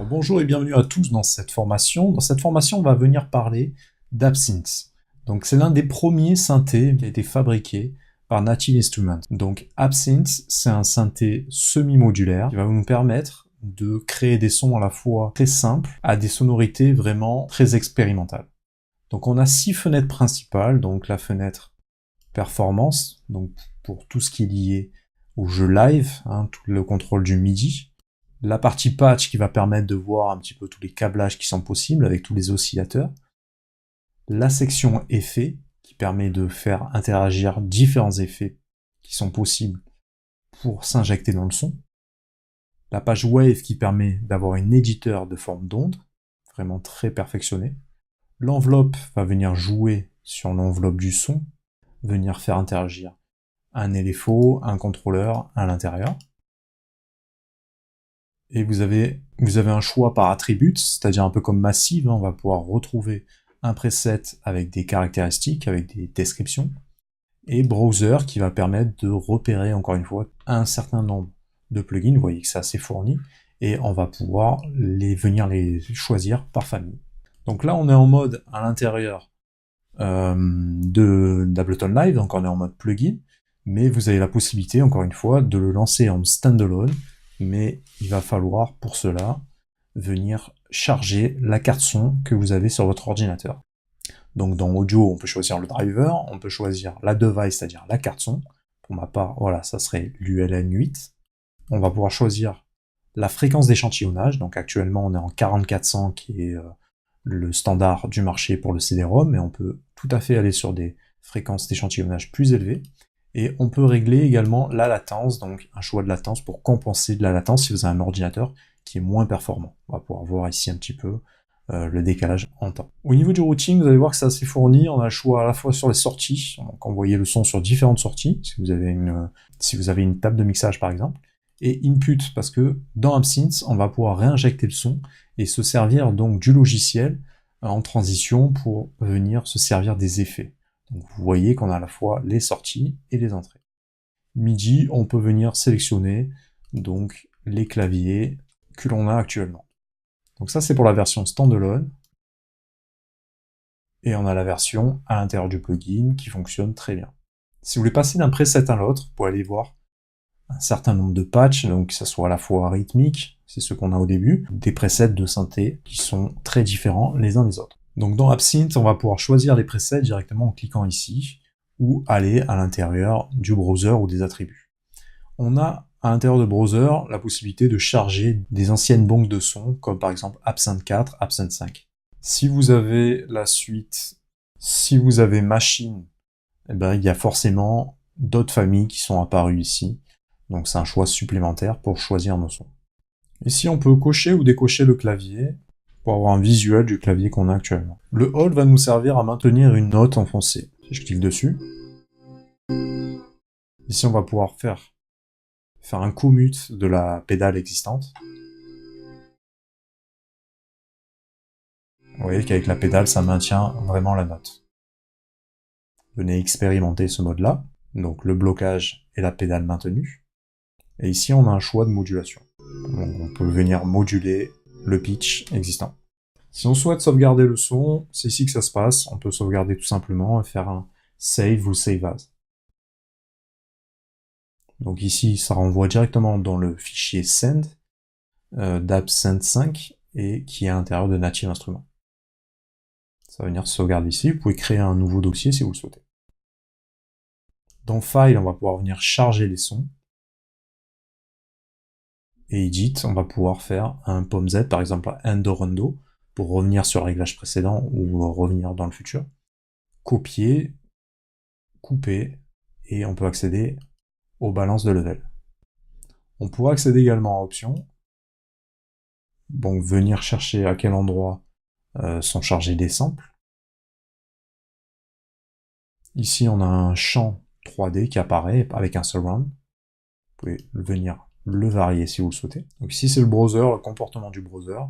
Bonjour et bienvenue à tous dans cette formation. Dans cette formation, on va venir parler d'Absynth. Donc c'est l'un des premiers synthés qui a été fabriqué par Native Instruments. Donc Absynth, c'est un synthé semi-modulaire qui va nous permettre de créer des sons à la fois très simples à des sonorités vraiment très expérimentales. Donc on a 6 fenêtres principales, donc la fenêtre performance, donc pour tout ce qui est lié au jeu live, tout le contrôle du MIDI. La partie patch qui va permettre de voir un petit peu tous les câblages qui sont possibles avec tous les oscillateurs. La section effets qui permet de faire interagir différents effets qui sont possibles pour s'injecter dans le son. La page wave qui permet d'avoir un éditeur de forme d'onde, vraiment très perfectionné. L'enveloppe va venir jouer sur l'enveloppe du son, venir faire interagir un LFO, un contrôleur à l'intérieur. Et vous avez un choix par attribut, c'est-à-dire un peu comme Massive, on va pouvoir retrouver un preset avec des caractéristiques, avec des descriptions, et Browser qui va permettre de repérer encore une fois un certain nombre de plugins, vous voyez que c'est assez fourni, et on va pouvoir venir les choisir par famille. Donc là on est en mode à l'intérieur d'Ableton Live, donc on est en mode plugin, mais vous avez la possibilité encore une fois de le lancer en standalone, mais il va falloir pour cela venir charger la carte son que vous avez sur votre ordinateur. Donc dans Audio, on peut choisir le driver, on peut choisir la device, c'est-à-dire la carte son. Pour ma part, voilà, ça serait l'ULN8. On va pouvoir choisir la fréquence d'échantillonnage, donc actuellement on est en 4400 qui est le standard du marché pour le CD-ROM, mais on peut tout à fait aller sur des fréquences d'échantillonnage plus élevées. Et on peut régler également la latence, donc un choix de latence pour compenser de la latence si vous avez un ordinateur qui est moins performant. On va pouvoir voir ici un petit peu le décalage en temps. Au niveau du routing, vous allez voir que c'est assez fourni. On a le choix à la fois sur les sorties, donc envoyer le son sur différentes sorties, si vous avez une table de mixage par exemple, et input, parce que dans Absynth, on va pouvoir réinjecter le son et se servir donc du logiciel en transition pour venir se servir des effets. Donc vous voyez qu'on a à la fois les sorties et les entrées. MIDI, on peut venir sélectionner donc les claviers que l'on a actuellement. Donc ça c'est pour la version standalone. Et on a la version à l'intérieur du plugin qui fonctionne très bien. Si vous voulez passer d'un preset à l'autre, vous pouvez aller voir un certain nombre de patchs, donc que ça soit à la fois rythmique, c'est ce qu'on a au début, des presets de synthé qui sont très différents les uns des autres. Donc dans Absynth, on va pouvoir choisir les presets directement en cliquant ici, ou aller à l'intérieur du browser ou des attributs. On a à l'intérieur de browser la possibilité de charger des anciennes banques de sons, comme par exemple Absynth 4, Absynth 5. Si vous avez la suite, si vous avez Machine, eh ben, il y a forcément d'autres familles qui sont apparues ici. Donc c'est un choix supplémentaire pour choisir nos sons. Ici on peut cocher ou décocher le clavier pour avoir un visuel du clavier qu'on a actuellement. Le hold va nous servir à maintenir une note enfoncée. Si je clique dessus, ici on va pouvoir faire un commute de la pédale existante. Vous voyez qu'avec la pédale ça maintient vraiment la note. Venez expérimenter ce mode-là. Donc le blocage et la pédale maintenue. Et ici, on a un choix de modulation. Donc, on peut venir moduler le pitch existant. Si on souhaite sauvegarder le son, c'est ici que ça se passe. On peut sauvegarder tout simplement et faire un save ou save as. Donc ici, ça renvoie directement dans le fichier send d'Absynth 5 et qui est à l'intérieur de Native Instruments. Ça va venir se sauvegarder ici. Vous pouvez créer un nouveau dossier si vous le souhaitez. Dans File, on va pouvoir venir charger les sons. Et Edit, on va pouvoir faire un POM-Z, par exemple un Endorando, pour revenir sur le réglage précédent ou revenir dans le futur. Copier, couper, et on peut accéder aux balances de level. On pourra accéder également à options, donc venir chercher à quel endroit sont chargés des samples. Ici on a un champ 3D qui apparaît avec un surround. Vous pouvez venir le varier si vous le souhaitez. Donc ici c'est le browser, le comportement du browser.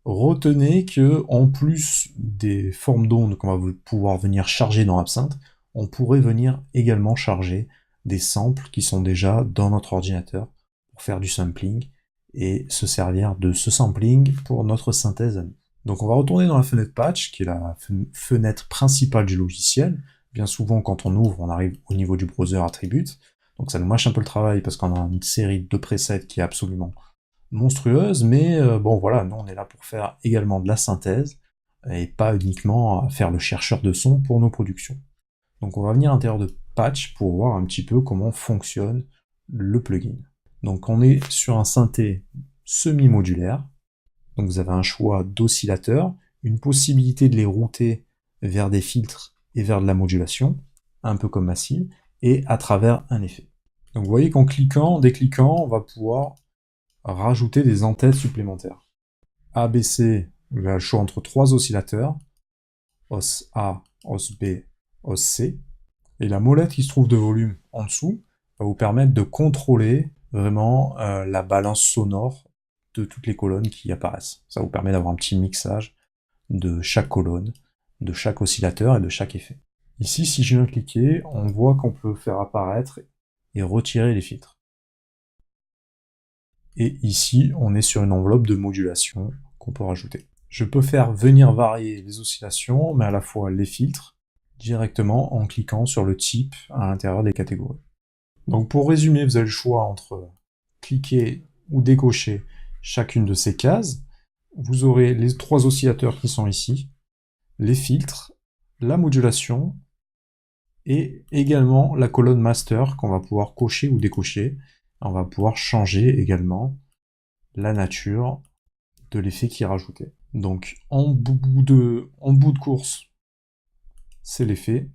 Retenez que en plus des formes d'ondes qu'on va pouvoir venir charger dans Absynth, on pourrait venir également charger des samples qui sont déjà dans notre ordinateur pour faire du sampling et se servir de ce sampling pour notre synthèse à nous. Donc on va retourner dans la fenêtre patch, qui est la fenêtre principale du logiciel. Bien souvent, quand on ouvre, on arrive au niveau du browser attribute. Donc ça nous mâche un peu le travail parce qu'on a une série de presets qui est absolument monstrueuse, mais bon voilà, nous on est là pour faire également de la synthèse, et pas uniquement faire le chercheur de son pour nos productions. Donc on va venir à l'intérieur de patch pour voir un petit peu comment fonctionne le plugin. Donc on est sur un synthé semi-modulaire, donc vous avez un choix d'oscillateurs, une possibilité de les router vers des filtres et vers de la modulation, un peu comme Massive, et à travers un effet. Donc vous voyez qu'en décliquant, on va pouvoir rajouter des entêtes supplémentaires. A, B, C, vous avez le choix entre 3 oscillateurs, os A, os B, os C, et la molette qui se trouve de volume en dessous va vous permettre de contrôler vraiment la balance sonore de toutes les colonnes qui apparaissent. Ça vous permet d'avoir un petit mixage de chaque colonne, de chaque oscillateur et de chaque effet. Ici, si je viens cliquer, on voit qu'on peut faire apparaître et retirer les filtres. Et ici, on est sur une enveloppe de modulation qu'on peut rajouter. Je peux faire venir varier les oscillations, mais à la fois les filtres, directement en cliquant sur le type à l'intérieur des catégories. Donc pour résumer, vous avez le choix entre cliquer ou décocher chacune de ces cases. Vous aurez les 3 oscillateurs qui sont ici, les filtres, la modulation, et également la colonne master qu'on va pouvoir cocher ou décocher. On va pouvoir changer également la nature de l'effet qui est rajouté. Donc en bout de course, c'est l'effet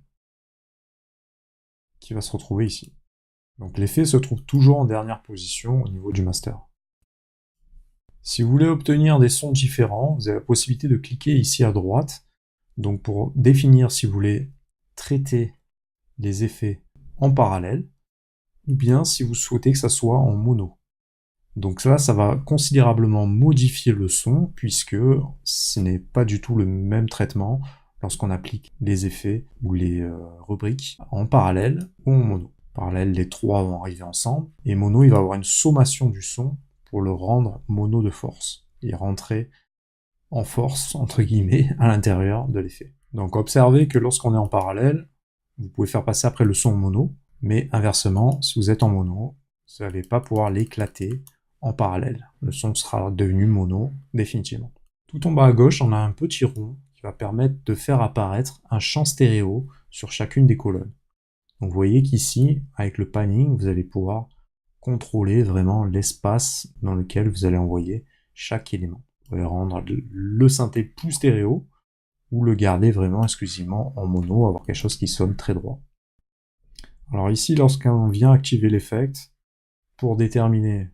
qui va se retrouver ici. Donc l'effet se trouve toujours en dernière position au niveau du master. Si vous voulez obtenir des sons différents, vous avez la possibilité de cliquer ici à droite, donc pour définir si vous voulez traiter les effets en parallèle, ou bien si vous souhaitez que ça soit en mono. Donc là, ça va considérablement modifier le son, puisque ce n'est pas du tout le même traitement lorsqu'on applique les effets ou les rubriques en parallèle ou en mono. En parallèle, les 3 vont arriver ensemble, et mono, il va avoir une sommation du son pour le rendre mono de force, et rentrer en force, entre guillemets, à l'intérieur de l'effet. Donc observez que lorsqu'on est en parallèle, vous pouvez faire passer après le son mono, mais inversement, si vous êtes en mono, vous n'allez pas pouvoir l'éclater en parallèle. Le son sera devenu mono définitivement. Tout en bas à gauche, on a un petit rond qui va permettre de faire apparaître un champ stéréo sur chacune des colonnes. Donc vous voyez qu'ici, avec le panning, vous allez pouvoir contrôler vraiment l'espace dans lequel vous allez envoyer chaque élément. Vous pouvez rendre le synthé plus stéréo, ou le garder vraiment exclusivement en mono, avoir quelque chose qui sonne très droit. Alors ici, lorsqu'on vient activer l'effect, pour déterminer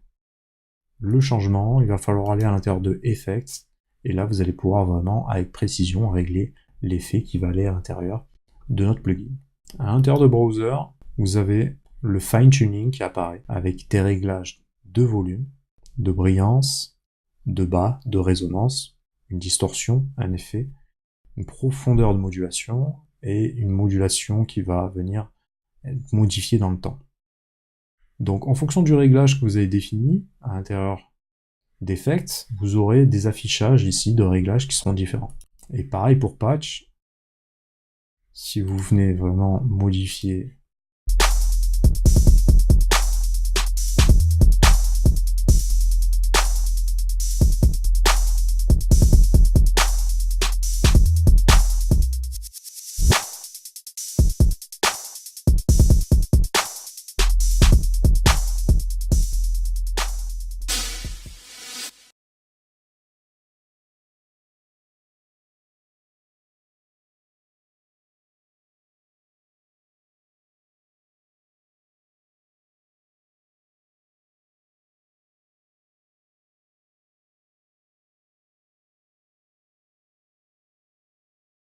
le changement, il va falloir aller à l'intérieur de Effects, et là vous allez pouvoir vraiment avec précision régler l'effet qui va aller à l'intérieur de notre plugin. À l'intérieur de Browser, vous avez le fine tuning qui apparaît avec des réglages de volume, de brillance, de bas, de résonance, une distorsion, un effet, une profondeur de modulation et une modulation qui va venir être modifiée dans le temps. Donc en fonction du réglage que vous avez défini à l'intérieur d'Effects, vous aurez des affichages ici de réglages qui seront différents. Et pareil pour Patch, si vous venez vraiment modifier